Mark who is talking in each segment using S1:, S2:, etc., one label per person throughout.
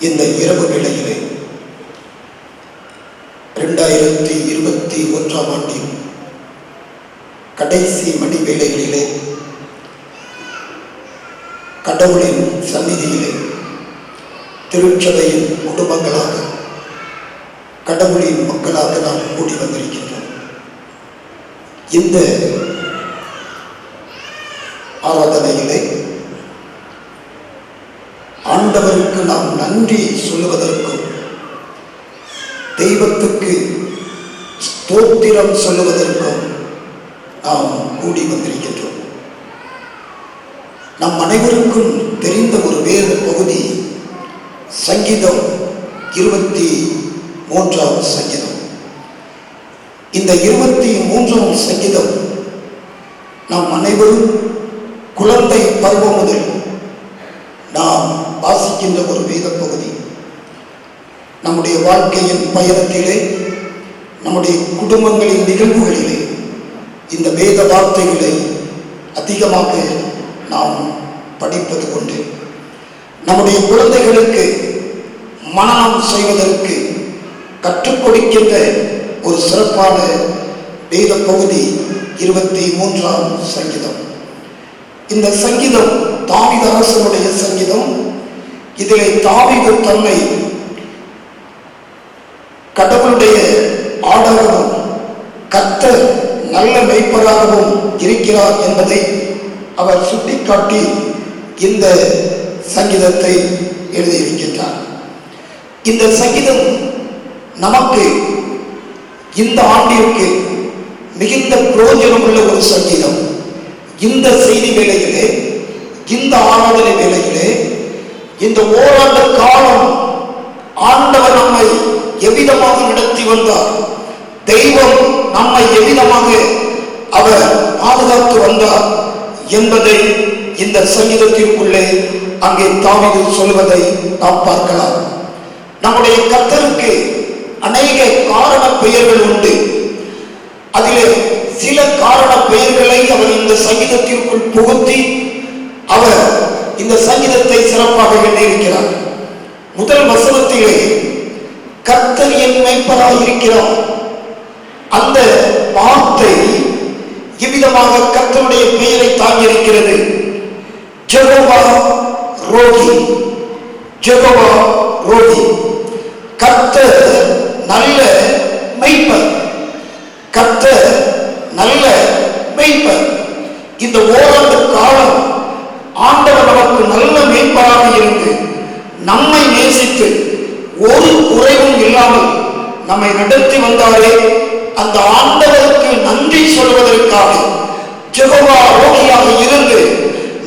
S1: இந்த இரவு வேளையிலே 2021 ஆண்டின் கடைசி மணி வேளைகளிலே கடவுளின் சந்நிதியிலே திருச்சபையின் குடும்பங்களாக கடவுளின் மக்களாக நாம் கூடி வந்திருக்கின்றோம். இந்த ஆராதனையிலே ஆண்டவருக்கு நாம் நன்றி சொல்லுவதற்கும் தெய்வத்துக்கு ஸ்தோத்திரம் சொல்லுவதற்கும் நாம் கூடி வந்திருக்கின்றோம். நம் அனைவருக்கும் தெரிந்த ஒரு வேத பகுதி சங்கீதம் 23ஆம் சங்கீதம். இந்த 23ஆம் சங்கீதம் நாம் அனைவரும் குழந்தை பருவம் முதல் நாம் வாசிக்கின்ற ஒரு வேத பகுதி. நம்முடைய வாழ்க்கையின் பயணத்திலே, நம்முடைய குடும்பங்களின் நிகழ்வுகளிலே இந்த வேத வார்த்தைகளை அதிகமாக நாம் படிப்பது கொண்டு நம்முடைய குழந்தைகளுக்கு மனனம் செய்வதற்கு கற்றுக் கொடுக்கின்ற ஒரு சிறப்பான வேத பகுதி 23ஆம் சங்கீதம். இந்த சங்கீதம் தாவீது அரசனுடைய சங்கீதம். இதிலே தாவீது தன்னை கடவுளுடைய ஆடவரும் கர்த்தர் நல்ல மேய்ப்பராகவும் இருக்கிறார் என்பதை அவர் சுட்டிக்காட்டி இந்த சங்கீதத்தை எழுதியிருக்கின்றார். இந்த சங்கீதம் நமக்கு இந்த ஆண்டிற்கு மிகுந்த பிரயோஜனம் உள்ள ஒரு சங்கீதம். இந்த செய்தி வேளையிலே, இந்த ஆராதனை வேளையிலே, இந்த ஓராண்டு காலம் ஆண்டவர் நம்மை எவ்விதமாக நடத்தி வந்தார், தெய்வம் நம்மை எவ்விதமாக அவர் பாதுகாத்து வந்தார் என்பதை இந்த சங்கீதத்திற்குள்ளே அங்கே தாவீது சொல்வதை நாம் பார்க்கலாம். நம்முடைய கர்த்தருக்கு அநேக காரண பெயர்கள் உண்டு. அதிலே சில காரண பெயர்களை அவர் இந்த சங்கீதத்திற்குள் புகுத்தி அவர் இந்த சங்கீதத்தை சிறப்பாக எழுதியிருக்கிறார். முதல் வசனத்திலே கர்த்தர் என் மேய்ப்பராய் இருக்கிறார். அந்த வார்த்தை இவ்விதமாக கர்த்தருடைய பெயரை தாங்கியிருக்கிறது. ஜெகோவா ரோகி, ஜெகோவா ரோகி, கர்த்தர் நல்ல மேய்ப்பர், கர்த்தர் நல்ல மேய்ப்பர். இந்த ஓராண்டு காலம் ஆண்டவர் நமக்கு நல்ல மேய்ப்பராக இருந்து நம்மை நேசித்து ஒரு குறைவும் இல்லாமல் நம்மை நடத்தி வந்தாரே, அந்த ஆண்டவருக்கு நன்றி சொல்வதற்காக ஜெகோவா ரோகியாக இருந்து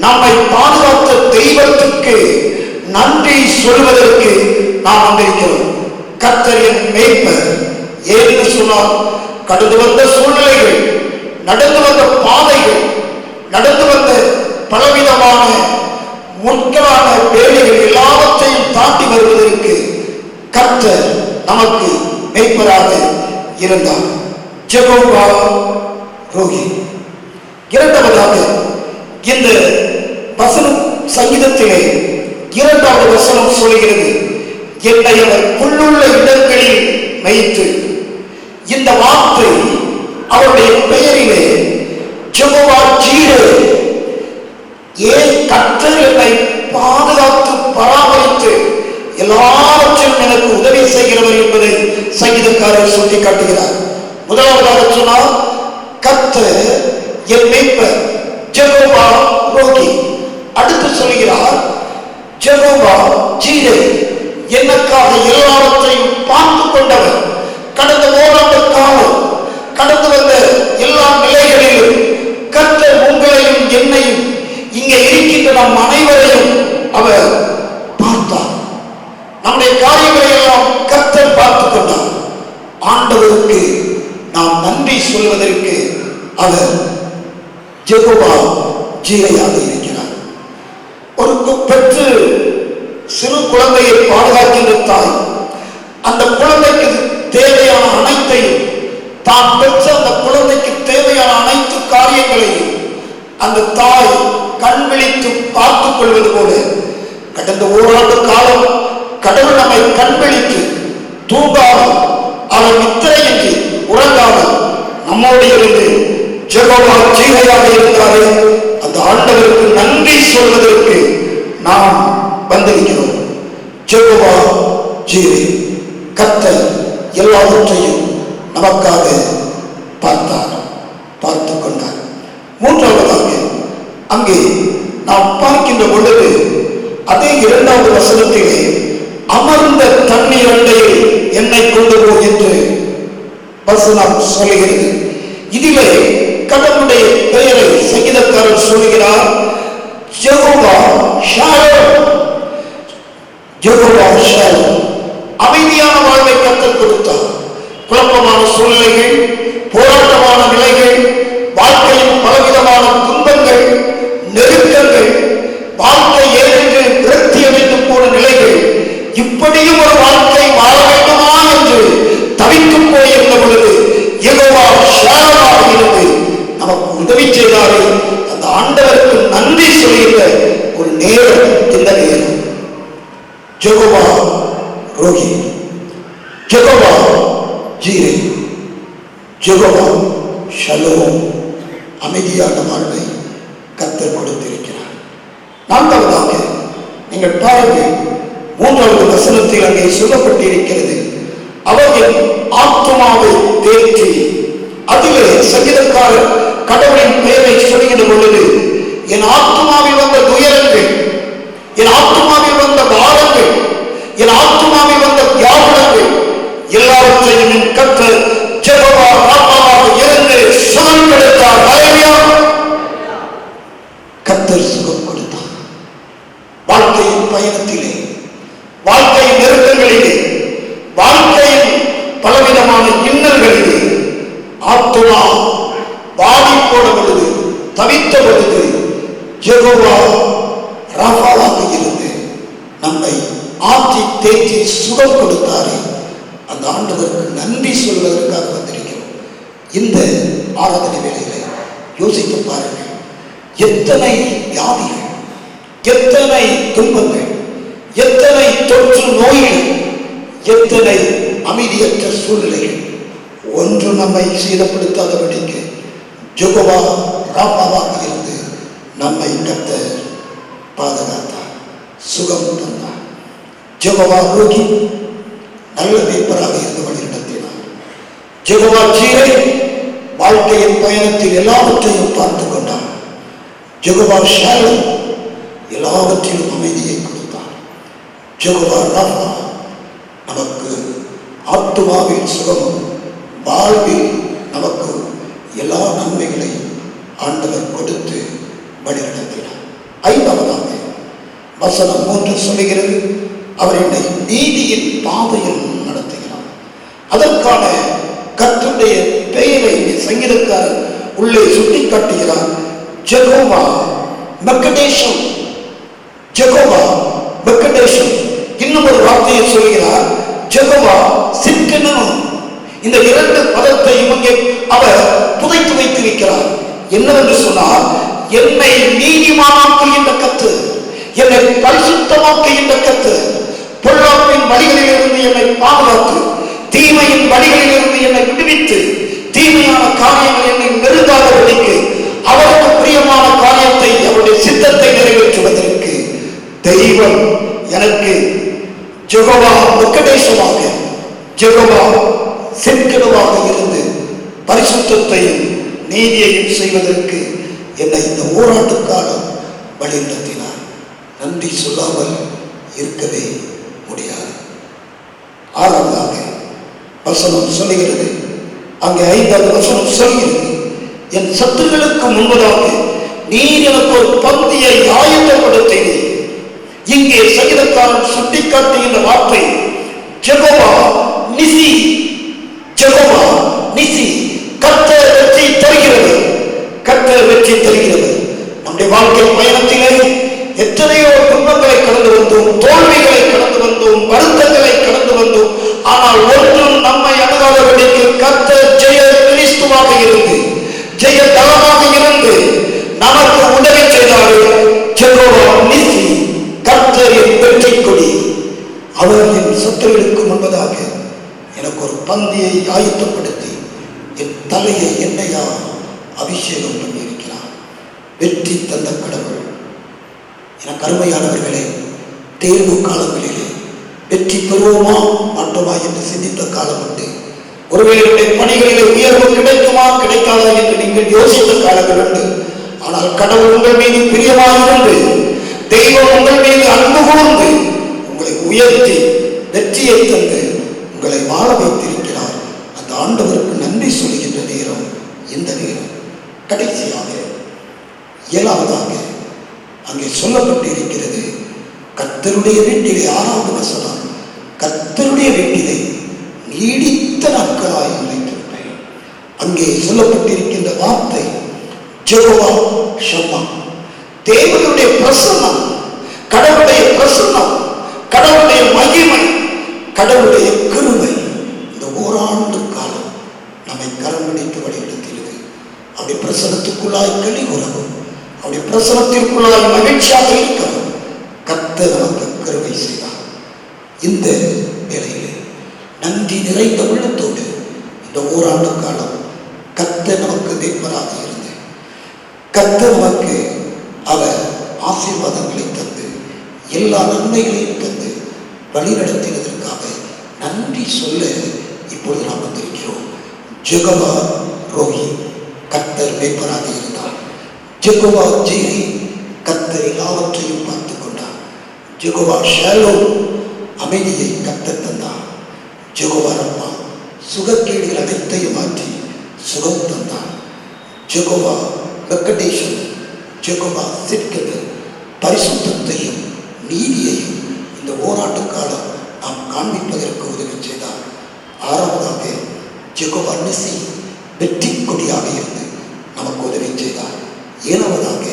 S1: நம்மை பாதுகாத்த தெய்வத்துக்கு நன்றி சொல்வதற்கு நாம் வந்திருக்கிறோம். கர்த்தரின் மேய்ப்பர் ஏன்னு சொன்னால் கடந்து வந்த சூழ்நிலைகள், நடந்து வந்த பாதைகள், நடந்து வந்த பலவிதமான முற்களான வேலைகள் எல்லாவற்றையும் தாண்டி வருவதற்கு கர்த்தர் நமக்கு மேய்ப்பராக இருந்தார். ஜெகோவா ரோகி. இரண்டாவதாக இந்த வசனம் சங்கீதத்திலே 2வது வசனம் சொல்கிறது, என்னை அவர் புல்லுள்ள இடங்களில் மேய்த்து. இந்த வார்த்தை அவருடைய பெயரிலே ஜெகோவா ஜீரே, ஏன் கர்த்தர் என்னை பாதுகாத்து பராமரித்து எல்லாவற்றிலும் எனக்கு உதவி செய்கிறவர் என்பதை சங்கீதக்காரர் சொல்லி காட்டுகிறார். முதலாவதாக சொன்னால் கர்த்தர் என் மேய்ப்பர், ஜெகோவா ரோகி. அடுத்து சொல்கிறார் ஜெகோவா ஜீரே, எனக்காக எல்லாவற்றையும் பார்த்து கொண்டவர். கடந்த ஓராண்டு காலம் கடந்து வந்த எல்லா நிலைகளிலும் கர்த்தர் உங்களையும் என்னையும் இங்கே இருக்கின்ற நம் அனைவரையும் அவர் பார்த்தார். நம்முடைய காரியங்களை எல்லாம் கர்த்தர் பார்த்து கொண்டார். ஆண்டவருக்கு நாம் நன்றி சொல்வதற்கு அவர் ஜெகோவா ஜீரையாக இருக்கிறார். ஒரு பெற்று சிறு குழந்தையை பாதுகாக்கின்ற தாய் அந்த குழந்தைக்கு தேவையான அனைத்தையும், தான் பெற்ற அந்த குழந்தைக்கு தேவையான அனைத்து காரியங்களையும் அந்த தாய் கண் விழித்து பார்த்துக் கொள்வது போல கடந்த ஓராண்டு காலம் கடவுள் நம்மை கண்விழித்து தூங்காமல் அவர் நித்திரையின்றி உறங்காமல் நம்மோடு இருந்து ஜெகோவா ஜீரையாக இருக்கிறாரே, அந்த ஆண்டவருக்கு நன்றி சொல்வதற்கு நாம் வந்திருக்கிறோம். ஜெகோவா ஜீரை, கர்த்தர் எல்லாவற்றையும் நமக்காக பார்த்து கொண்டார். மூன்றாவதாக அங்கே நாம் பார்க்கின்ற பொழுது அதே 2வது வசனத்திலே அமர்ந்த தண்ணீர் அண்டையில் என்னை கொண்டு போ என்று வசனம் சொல்கிறது. இதிலே கடவுளுடைய பெயரை சங்கீதக்காரர் சொல்கிறார், ஜெகோவா ஷாலோம். ஜெகோவா ஷாலோம், அமைதியான வாழ்வை கற்றுக் கொடுத்தார். குழப்பமான சூழ்நிலைகள், போராட்டமான நிலைகள், வாழ்க்கையின் பலவிதமான துன்பங்கள், நெருக்கங்கள், வாழ்க்கை ஏற்று விரக்தி அடைந்து போன நிலைகள், இப்படியும் ஒரு வாழ்க்கை வாழ வேண்டுமா என்று தவித்துப் போயிருந்த பொழுது யெகோவா ஷாலோமாக இருந்து நமக்கு உதவி செய்தாரே, அந்த ஆண்டவருக்கு நன்றி சொல்கிற ஒரு நேரம் இந்த நேரம். யெகோவா ரோகி, யெகோவா ஜீரை, யெகோவா ஷலோம், அமைதியான வாழ்வை கர்த்தர் கொடுத்திருக்கிறார். நான்காவதாக நீங்கள் பாருங்கள், 3வது வசனத்தில் அங்கே சொல்லப்பட்டிருக்கிறது, அவர்கள் ஆத்துமாவை தேற்றி. அதிலே சங்கீதக்காரர் கடவுளின் பெயரை சொல்கிற பொழுது, என் ஆத்துமாவில் வந்த துயரங்கள், என் ஆத்துமாவில் வந்த பாரங்கள், என் ஆத்துமாவில் வந்த வியாகுலங்கள் எல்லாவற்றையும் என் கர்த்தர் ஜெகோவா ராப்பாவாக இருந்து சுகம் கொடுத்தார். கர்த்தர் சுகம் கொடுத்தார். வாழ்க்கையின் பயணத்திலே, வாழ்க்கையின் நெருக்கங்களிலே, வாழ்க்கையின் பலவிதமான இன்னல்களிலே ஆத்துமா வாடி போன பொழுது, தவித்த பொழுது யெகோவா ராப்பாவாக இருந்து நம்மை ஆற்றி தேற்றி சுகம் கொடுத்தாரே, அந்த ஆண்டவருக்கு நன்றி சொல்வதற்காக வந்திருக்கிறோம். இந்த ஆராதனை வேளையிலே யோசித்து பாருங்கள், எத்தனை வியாதிகள், எத்தனை துன்பங்கள், எத்தனை தொற்று நோய்கள், எத்தனை அமைதியற்ற சூழ்நிலைகள், ஒன்று நம்மை சீதப்படுத்தாதபடிக்கு யெகோவா ராப்பாவாக இருந்து நம்மை கர்த்தர் பாதுகாத்தார், சுகம் தந்தார். யெகோவா ரோகி நல்ல மேய்ப்பராக இருந்து வழிநடத்தினார். யெகோவா ஜீரை வாழ்க்கையின் பயணத்தில் எல்லாவற்றையும் பார்த்து கொண்டார். யெகோவா ஷாலோம் எல்லாவற்றிலும் அமைதியை கொடுத்தார். யெகோவா ராப்பா நமக்கு ஆத்துமாவில் சுகமும், வாழ்வில் நமக்கு எல்லா நன்மைகளையும் ஆண்டவர் கொடுத்து வழிநடத்தினார். 5வதாக வசனம் 3 சொல்லுகிறது, அவர் என்னை நீதியின் பாதையில் நடத்துகிறார். அதற்கான கர்த்தருடைய பெயரை சங்கீதக்காரர் உள்ளே சுட்டி காட்டுகிறார். Jehovah Mekoddishkem, Jehovah Mekoddishkem. இன்னும் ஒரு வார்த்தையை சொல்கிறார், ஜெகோவா சிற்கனும். இந்த 2 பதத்தை இங்கே அவர் புதைத்து வைத்திருக்கிறார். என்னவென்று சொன்னால், என்னை நீதிமானாக்குகின்ற கர்த்தர், என்னை பரிசுத்தமாக்குகின்ற கர்த்தர், பொல்லாப்பின் வழிகளில் இருந்து என்னை பாதுகாத்து, தீமையின் வழிகளில் இருந்து என்னை விடுவித்து, தீமையான காரியங்கள் என்னை நெருங்காதபடிக்கு, அவருக்கு பிரியமான காரியத்தை, அவருடைய சித்தத்தை நிறைவேற்றுவதற்கு தெய்வம் எனக்கு யெகோவா மெக்கடேஷமாக, யெகோவா சிற்கனுவாக இருந்து பரிசுத்தத்தையும் நீதியையும் செய்வதற்கு என்னை இந்த ஓராண்டு காலம் வழிநடத்தினார். நன்றி சொல்லாமல் இருக்கவே முடியாது. 6வதாக வசனம் சொல்லுகிறது, அங்கே 5வது வசனம் சொல்கிறது, என் சத்துருக்களுக்கு முன்பதாக நீர் எனக்கு ஒரு பந்தியை ஆயத்தப்படுத்தினீர். இங்கே சங்கீதக்காரன் சுட்டிக்காட்டுகின்ற வார்த்தை யெகோவா நிசி, யெகோவா நிசி. கர்த்தர் வெற்றி தருகிறது, கர்த்தர் வெற்றி தருகிறது. நம்முடைய வாழ்க்கை பயணத்திலே எத்தனையோ துன்பங்களை கடந்து வந்தோம், தோல்விகளை கடந்து வந்தோம், வருத்தங்களை கடந்து வந்தோம். ஆனால் ஒன்றும் நம்மை அணுகாதபடிக்கு கர்த்தர் ஜெய கிறிஸ்துவாக இருந்து, ஜெய தலமாக இருந்து நமக்கு உதவி செய்தார்கள். யெகோவா நிசி, கர்த்தரின் வெற்றி கொடி. அவர் என் சத்துருக்களுக்கு முன்பதாக எனக்கு ஒரு பந்தியை ஆயத்தப்படுத்தி என் தலையை எண்ணெயா அபிஷேகம் பண்ணியிருக்கிறார். வெற்றி தந்த கடவுள். எனக்கு அருமையானவர்களே, தேர்வு காலங்களிலே வெற்றி பெறுவோமா மாட்டோமா என்று சிந்தித்த காலம் உண்டு. ஒருவேளை பணிகளிலே உயர்வு கிடைக்குமா கிடைக்காதா என்று நீங்கள் யோசித்த காலங்கள் உண்டு. ஆனால் கடவுள் உங்கள் மீது பிரியமாயிருந்து, தெய்வம் உங்கள் மீது அன்பு கூர்ந்து உங்களை உயர்த்தி வெற்றியை தந்து உங்களை வாழ வைத்திருக்கிறார். அந்த ஆண்டவருக்கு நன்றி சொல்கின்ற நேரம் இந்த நேரம். கடைசியாக 7வதாக அங்கே சொல்லப்பட்டிருக்கிறது, கர்த்தருடைய வீட்டிலே 6வது வசனம், கர்த்தருடைய வீட்டிலே நீடித்த நாட்களாய் நிலைத்திருப்பேன். அங்கே சொல்லப்பட்டிருக்கின்ற வார்த்தை ஜெகோவா ஷம்மா. தேவனுடைய பிரசன்னம், கடவுளுடைய பிரசன்னம், கடவுளுடைய மகிமை, கடவுளுடைய கிருபை இந்த ஓராண்டு காலம் நம்மை கரம் பிடித்து வழிநடத்தியது. அப்படி பிரசனத்துக்குள்ளாய் களி உறவும், அப்படி பிரசனத்திற்குள்ளாய் மகிழ்ச்சியாக இருக்கிறோம். கர்த்தர் நமக்கு கிருபை செய்தார். இந்த வேளையிலே நன்றி நிறைந்த உள்ளத்தோடு இந்த ஓராண்டு காலம் கர்த்தர் நமக்கு மேற்பராக இருந்து, கர்த்தர் நமக்கு அவர் ஆசீர்வாதங்களை தந்து, எல்லா நன்மைகளையும் தந்து வழிநடத்தினதற்காக நன்றி சொல்ல இப்பொழுது நாம் வந்திருக்கிறோம். ஜெகோவா ரோஹி, கர்த்தர் மேற்பராக இருந்தார். ஜெகோவா ஜீரி, கர்த்தர் எல்லாவற்றையும் பார்த்து கொண்டார். ஜெகோவா ஷாலோம், அமைதியை கர்த்தர் தந்தார். ஜெகோவா ரப்பா, சுகக்கேடுகள் அனைத்தையும் மாற்றி சுகம் தந்தார். ஜெகோவா வெங்கடேஷன், ஜெகோவா சிற்கது, பரிசுத்தத்தையும் நீதியையும் இந்த ஓராண்டு காலம் நாம் காண்பிப்பதற்கு உதவி செய்தார். 6வதாக ஜெகோவா நிசி, வெற்றி கொடியாக இருந்து நமக்கு உதவி செய்தார். 7வதாக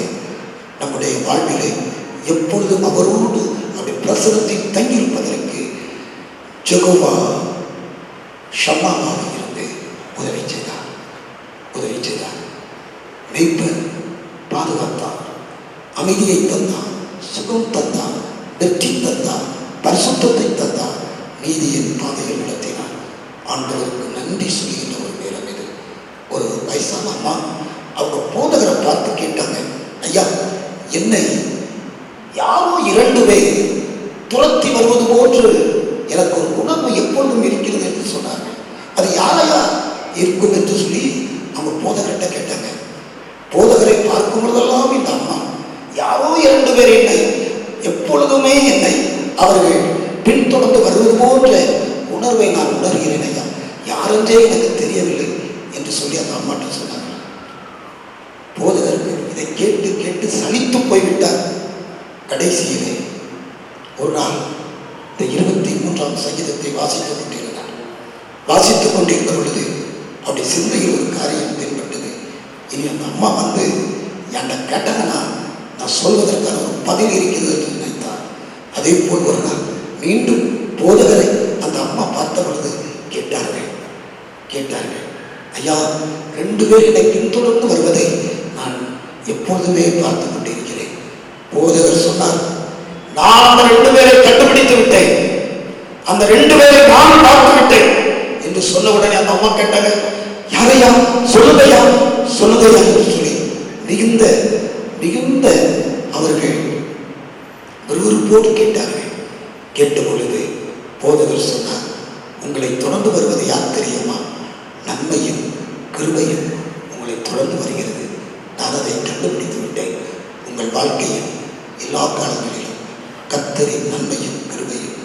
S1: நம்முடைய வாழ்விலே எப்பொழுதும் அவரோடு அப்படி பிரசனத்தில் தங்கியிருப்பதற்கு ஜெகோவா ஷம்மாவாக இருந்து உதவி செய்தார். மேய்ப்பர் பாதுகாத்தார், அமைதியை தந்தார், சுகம் தந்தார், வெற்றி தந்தார், பரிசுத்தத்தை தந்தார், நீதியின் பாதையில் நடத்தினார். ஆண்டவருக்கு நன்றி சொல்கின்ற ஒரு நேரம் இது. ஒரு வயசான அம்மா அவங்க போதகரை பார்த்து கேட்டாங்க, ஐயா, என்னை யாரோ 2 பேர் துரத்தி வருவது போன்று எனக்கு ஒரு உணர்வு எப்பொழுதும் இருக்கிறது என்று சொன்னார்கள். அது யாரையா இருக்கும் என்று சொல்லி அவங்க போதகர்கிட்ட கேட்டாங்க. போதகரை பார்க்கும் பொழுதெல்லாம் இந்த அம்மா, யாரோ 2 பேர் என்னை எப்பொழுதுமே என்னை அவர்கள் பின்தொடர்ந்து வருவது போன்ற உணர்வை நான் உணர்கிறேன் ஐயா, யாரென்றே எனக்கு தெரியவில்லை என்று சொல்லி அந்த அம்மாட்ட சொன்னாங்க. போதகருக்கு இதை கேட்டு கேட்டு சலித்து போய்விட்டார். கடைசியிலே ஒரு நாள் இந்த 23ஆம் சங்கீதத்தை வாசித்துக் கொண்டிருந்தார். வாசித்துக் கொண்டிருந்த பொழுது அப்படி சிந்தையில் ஒரு காரியம் தென்பட்டது. இனி அந்த அம்மா வந்து என்கிட்ட கேட்டாங்கன்னா நான் சொல்வதற்கான ஒரு பதில் இருக்கிறது என்று நினைத்தார். அதே போல் ஒரு நாள் மீண்டும் போதகரை அந்த அம்மா பார்த்த பொழுது கேட்டார்கள், ஐயா, 2 பேர் என்னை பின்தொடர்ந்து வருவதை நான் எப்பொழுதுமே பார்த்து கொண்டிருக்கிறேன். போதகர் சொன்னார், நான் அந்த 2 பேரை கண்டுபிடித்து விட்டேன், அந்த 2 பேரை நான் பார்த்து விட்டேன் என்று சொன்ன உடனே அந்த அம்மா கேட்டாங்க, யாரையா, சொல்லுதையா என்று சொல்லி மிகுந்த அவர்கள் விறுவிறுப்போடு கேட்டார்கள். கேட்ட பொழுது போதகர் சொன்னார், உங்களை தொடர்ந்து வருவது யார் தெரியுமா? நன்மையும் கிருபையும் உங்களை தொடர்ந்து வருகிறது. நான் அதை கண்டுபிடித்து விட்டேன். உங்கள் வாழ்க்கையில் எல்லா காலங்களிலும் கர்த்தரின் நன்மையும் கிருபையும்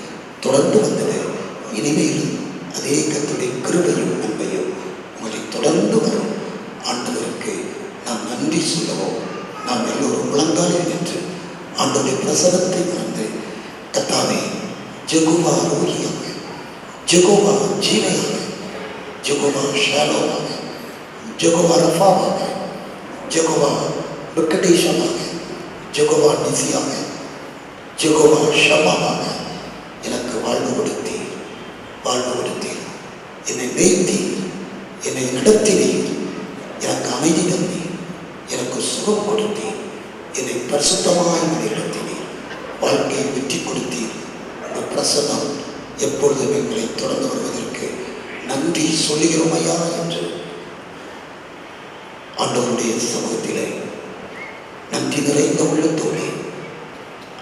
S1: தொடர்ந்து வந்தது. இனிமேலும் அதே கர்த்தருடைய கிருபையும் நன்மையும் உங்களை தொடர்ந்து வரும். ஆண்டவருக்கு நாம் நன்றி சொல்லவோம். நாம் எல்லோரும் முழங்காலில் நின்று ஆண்டவருடைய பிரசனத்தை மறந்து, கர்த்தாவே, ஜெகோவா ரோஹியாக, ஜெகோவா ஜீரையாக, ஜெகோவா ஷாலோவாக, ஜெகோவா ரஃபாவாக, ஜெகோவா வெங்கடேஷனாக, ஜெகோவா நிசியாக, ஜெகோவா ஷம்மாவாக எனக்கு வாழ்வு கொடுத்தீர். என்னை மேய்த்தீர், என்னை நடத்தினீர், எனக்கு அமைதி தந்தீர், எனக்கு சுகம் கொடுத்தீர், என்னை பரிசுத்தமாய் நடத்தினீர், வாழ்க்கையை வெற்றி கொடுத்தீர். உங்கள் பிரசன்னம் எப்பொழுதும் எங்களை தொடர்ந்து வருவதற்கு நன்றி சொல்லுகிறோம் ஐயா என்று ஆண்டவருடைய சமூகத்திலே நன்றி நிறைந்த உள்ளத்தோடு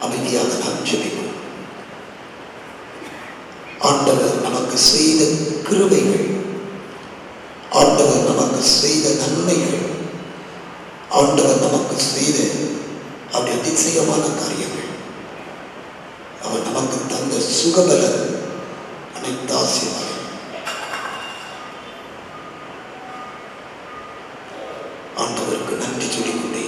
S1: அமைதியாக நாம் ஜெபிப்போம். ஆண்டவர் நமக்கு செய்த கிருபைகள், ஆண்டவர் நமக்கு செய்த நன்மைகள், ஆண்டவர் நமக்கு செய்த அவருடைய அதிசயமான காரியங்கள், அவர் நமக்கு தந்த சுகபலன், அனைத்து ஆசீர்வாதம் ஆண்டவருக்கு நன்றி சொல்லிக்கொண்டே